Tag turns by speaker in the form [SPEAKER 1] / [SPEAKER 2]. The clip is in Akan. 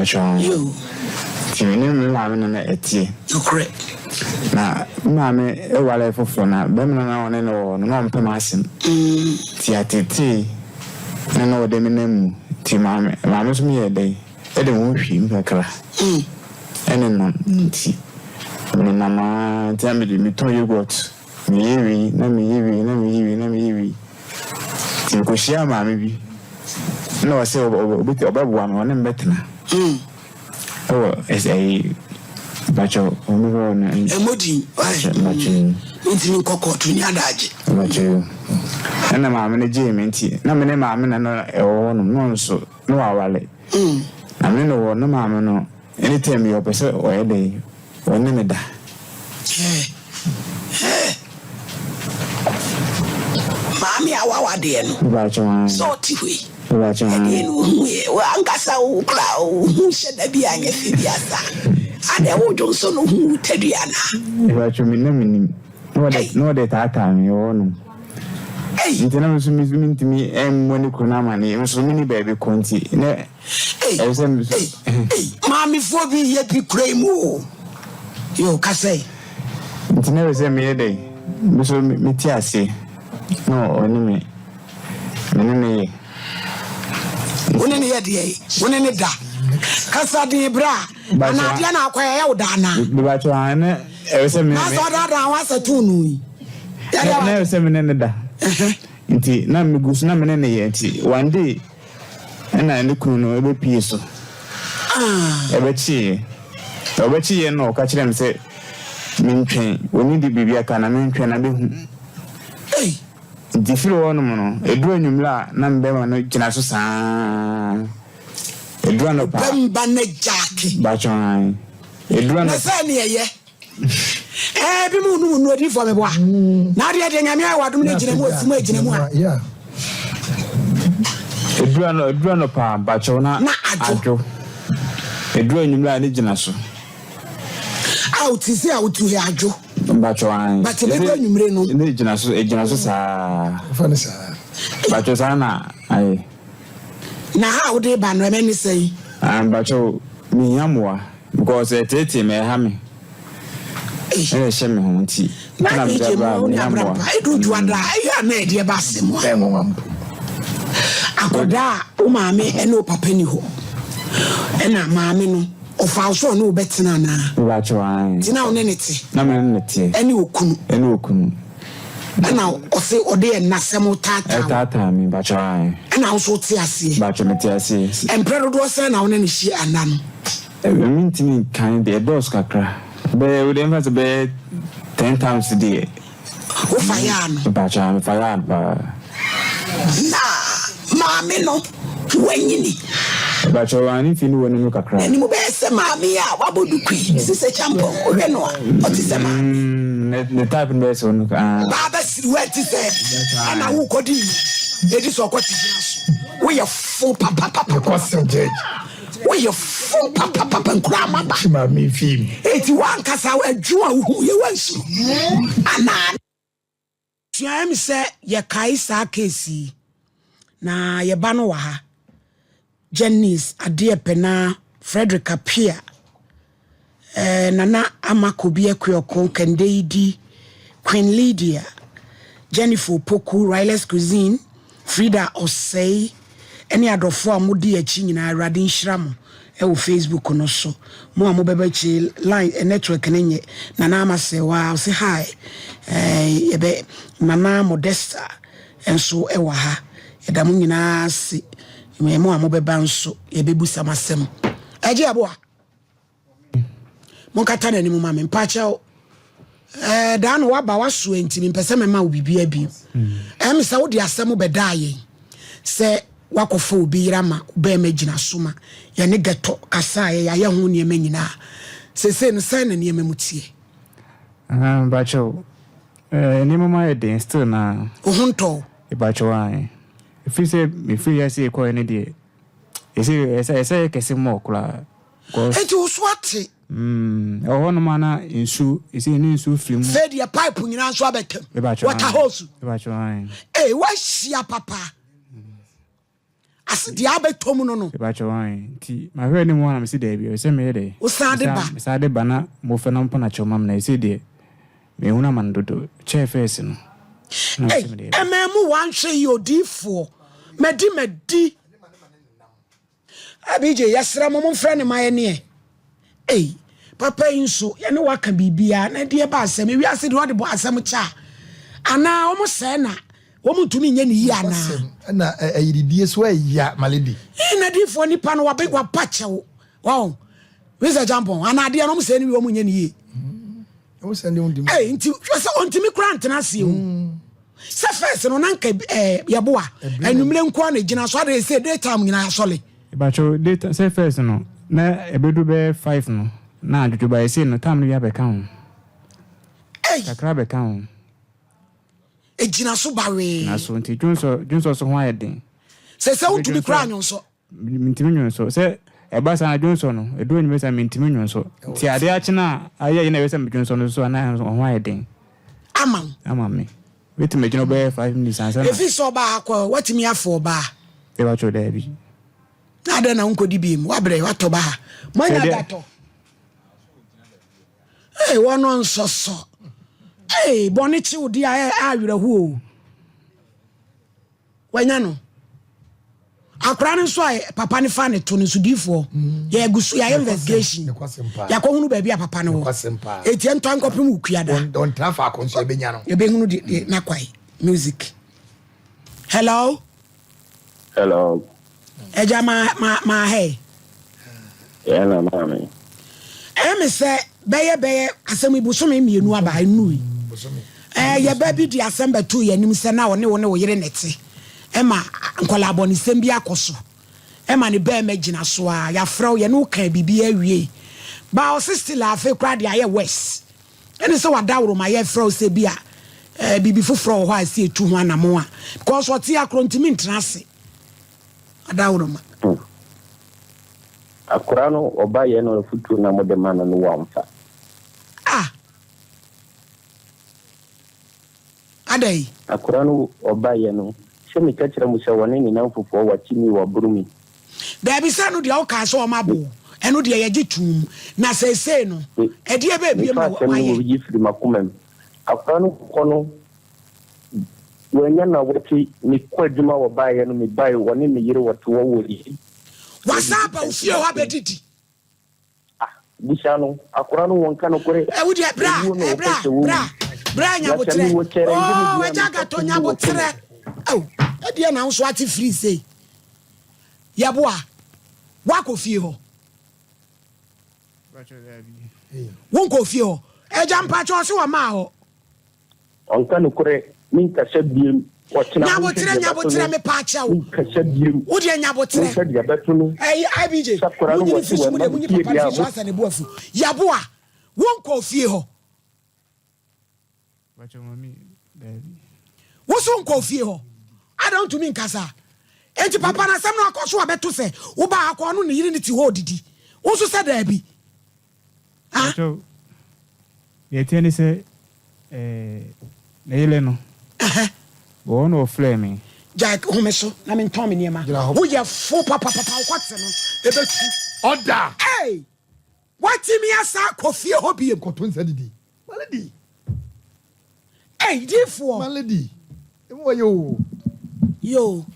[SPEAKER 1] You.
[SPEAKER 2] Timini mama na eti.
[SPEAKER 1] You correct.
[SPEAKER 2] Na mama e wale fofo na be me na one no mpem asim. Ti atete na no de me namu. Ti mama so me ye dey. E de won hwi mpakra. Ene no ti. Me na ma ti am de me ton yogurt. Me yewi na me yewi. Ti ko shia mama bi. No say obabu am one mbetna. Oh, it's a bacho.
[SPEAKER 1] Emodi,
[SPEAKER 2] Bacho.
[SPEAKER 1] Coco to Yadaji.
[SPEAKER 2] Bacho. And the mamma Jamie, no, many mamma, no, so no, I mean, no, no, mamma, no. Anytime you opposite or a day, or never die.
[SPEAKER 1] Mammy, our dear,
[SPEAKER 2] Bacho,
[SPEAKER 1] so tiwi.
[SPEAKER 2] Bacho,
[SPEAKER 1] Angasa, Clow, said the Biang Fibiasa. And I would also know who Tediana.
[SPEAKER 2] Bacho, me, no, that time, you own. Hey, you never mean to me, and when you could not money, it was so many baby conti. Hey,
[SPEAKER 1] Mammy, for me, yet be cremo. You can say,
[SPEAKER 2] it's never sent me a day. Miss Mitiasi. No, only me.
[SPEAKER 1] When any day, when any da. Casa de bra, but Diana, where you dana.
[SPEAKER 2] The Batuana, I said, I
[SPEAKER 1] was a tunu.
[SPEAKER 2] I never said me da. Inti, na me goose na me ne yeti. One day, and I look no every piece. Ebechi no catch them say, Min train, we need the baby, I can mean train a bit. Hey. The floor no, a drone la, number no Jinasu a drone of
[SPEAKER 1] Bambanne Jackie,
[SPEAKER 2] Bachon, a drone of
[SPEAKER 1] Sania, yeah. Every moon ready for me. Now, the other what do you making?
[SPEAKER 3] Yeah.
[SPEAKER 2] A drone of Bachona, Adjo. A drone la Jinasu.
[SPEAKER 1] Out is out to hear Joe.
[SPEAKER 2] But
[SPEAKER 1] you
[SPEAKER 2] Bachosana, I
[SPEAKER 1] now how they ban many say,
[SPEAKER 2] and Bacho me yamwa because a tete may hammy. I shame me home tea. I
[SPEAKER 1] don't want I made your basim. I could die, oh, mammy, and no papeniho. And a mammy. Of our so no better than
[SPEAKER 2] Bacho.
[SPEAKER 1] Tina nenity.
[SPEAKER 2] Namanity.
[SPEAKER 1] Any okun. And now, or say, or dear Nasamo Tata, me, Bacho. And also Tiasi. Bacho Metiasi. And Predator send on any she and none. I
[SPEAKER 2] mean to me, kind of a dose cacra. But we didn't have to bed 10 times a day.
[SPEAKER 1] Oh, fire.
[SPEAKER 2] Bacho, I'm fired.
[SPEAKER 1] Nah, mammy, no. When you need.
[SPEAKER 2] But you are if you know when you look at cry.
[SPEAKER 1] And you best, mammy, what would you queen? This is a champion or no? What is the man?
[SPEAKER 2] The type in best one.
[SPEAKER 1] That's what to say. And I will call you. It is what is we are full papa,
[SPEAKER 3] question judge.
[SPEAKER 1] We are full papa and grandma.
[SPEAKER 3] Me film.
[SPEAKER 1] 81 Casa where Joe who you want. And I say, ya Kaisa Casey. Na ye bano waha. Janice Adia Pena Frederick Apia Nana Amakobia Kyoko Kendeidi Queen Lydia Jennifer Poku Riles Cuisine Frida Osei any other form mudi nyina Radin Shram e Facebook no so mo amobebe chi line a network nenye Nana Masewa say hi ebe Nana Modesta enso ewa ha edamu nyina si me mo amobeba nso ye bebusa masem aje aboa mon kata na ni mu ma me mpache dan wa ba waso enti me pese me ma obibia bi me se wo de asem bedaaye se wakofo obi rama ba magina soma ye ne geto kasa ye ya ho ne manyina se no sai na ne memutie
[SPEAKER 2] bacho ni mama ye den still na
[SPEAKER 1] ohunto
[SPEAKER 2] e bacho ai if you say ko any day say kese mo kula
[SPEAKER 1] cause it was what
[SPEAKER 2] oh no mana insu isi ni insu film
[SPEAKER 1] fed your pipe nyina so abekem water hose
[SPEAKER 2] e bacho ai
[SPEAKER 1] wa hia papa as the abetom no
[SPEAKER 2] Bacho wine. Ti my very name one see there. Say me there.
[SPEAKER 1] Usade ba.
[SPEAKER 2] Sade bana mo fe na mpo na chomam na see there. Me huna man dodo. Che face no.
[SPEAKER 1] Hey, ememu wan hwe yodifo. Medi. Abije yasra mo mfra ne maye ne. Hey, papa inso ye ne waka bibia na de ba asem wi ase de wode bo asem cha. Ana omo se na omo tumi nye ne yi ana.
[SPEAKER 3] Na ayidie so ya maledi.
[SPEAKER 1] Na difo nipa no wabe kwa pachewo. Wow. Wesa jampon ana de no mo se ne wi omo nye ne yi.
[SPEAKER 3] O se ne undi.
[SPEAKER 1] Hey, nti so ontimi grant na se o. Se first no nanka yeboa. Anumle nko na gina so ade se daytime nyina asole.
[SPEAKER 2] Bacho data say first no. Na ebedu be 5 no. Na ajuju ba ese no time no ya be kan.
[SPEAKER 1] Hey.
[SPEAKER 2] Kakra be kan.
[SPEAKER 1] Ejina so bawe.
[SPEAKER 2] Na so nti junso so ho ayeden.
[SPEAKER 1] Se untumi kra nyonso.
[SPEAKER 2] Mintimi nyonso. Se eba sa junso no, edu enyi mesa mintimi nyonso. Ti ade achi na aye na wesa junso no so na ho ayeden. Amam me. Wait me jino be 5 minutes answer.
[SPEAKER 1] If you so ba akwa, what me afọ ba?
[SPEAKER 2] E ba cho there bi.
[SPEAKER 1] Ada na nkodi bi mu, wabre wato ba. Manya dato. Hey, wono nsoso. Hey, boni chi udi awirahu o. Wanya no. Akra ne so ai papa ne fa ne to ne sudifo. Ya egusu ya investigation. Ya ko hunu ba bia papa ne wo. Eti ento ankopem ukuada.
[SPEAKER 3] Don trafa akonso ebenya no.
[SPEAKER 1] Ebe hunu de na kwai music. Hello. Eja ma hey.
[SPEAKER 4] Yeah, na mami.
[SPEAKER 1] Me say beye asem ibuso me mienu aba enu. Ye ba bi di asem ba tu ye nim se na wo ne wo yire nete. Ema nkola aboni sem bi akoso. Ema ne ba magina so a ya frɛ ye no kan bibi awie. Ba o sister la fe kra dia ye west. Ene se wadawro ma ye frɛ se bi a bibi foforo ho a se etu ho anamo a. Because what ya krontimi ntrase. Adawro ma.
[SPEAKER 4] Akurano oba ye no futu na modema no wamfa.
[SPEAKER 1] Adai.
[SPEAKER 4] Akurano oba ye no. Se me kachira musa wane ni na fufu wa chimi wa burumi.
[SPEAKER 1] Da bi sa no dia o ka so o mabo. Eno dia ye gitum na sese no. E dia ba bi ma
[SPEAKER 4] wa ye. Yi firi makumem. Akurano kono wenya na wati ni kwaduma oba ye no me bai wane me yire wato wo wori.
[SPEAKER 1] Wasapa ufie ho abedidi.
[SPEAKER 4] Bushano akurano wonka no kore.
[SPEAKER 1] Wudi bra nyabotre. Oh, wejaga to nyabotre. Oh, e dia na nso ati free say. Yaboa. Wako fie ho. Wonko fie ho. Eja mpacho so wa ma ho.
[SPEAKER 4] Onka no kore min ka sebiem. Nyabotre me pa cha wo. Wodi nyabotre. IBJ. Wodi fisu mu de munyi papa fisu asa ne boafu. Yaboa. Wonko fie ho.
[SPEAKER 2] Bacho mami David.
[SPEAKER 1] Woso nko fie ho. Ada ntumi nkasa. Enti papa na sam na akoso abeto se wo ba akọ no ne yiri ne ti ho didi. Woso se da bi. Ah.
[SPEAKER 2] Bacho. Ye tieni se na ile no. Wo no flame.
[SPEAKER 1] Jack homeso na me ntom niema. Wo ye fo papa kwatse no. Ebetu.
[SPEAKER 3] Order.
[SPEAKER 1] Hey. What me asa kofie ho bi em
[SPEAKER 3] koton sa didi. Maledi.
[SPEAKER 1] Hey, therefore.
[SPEAKER 3] Maledi. Emo yo.
[SPEAKER 1] Yo.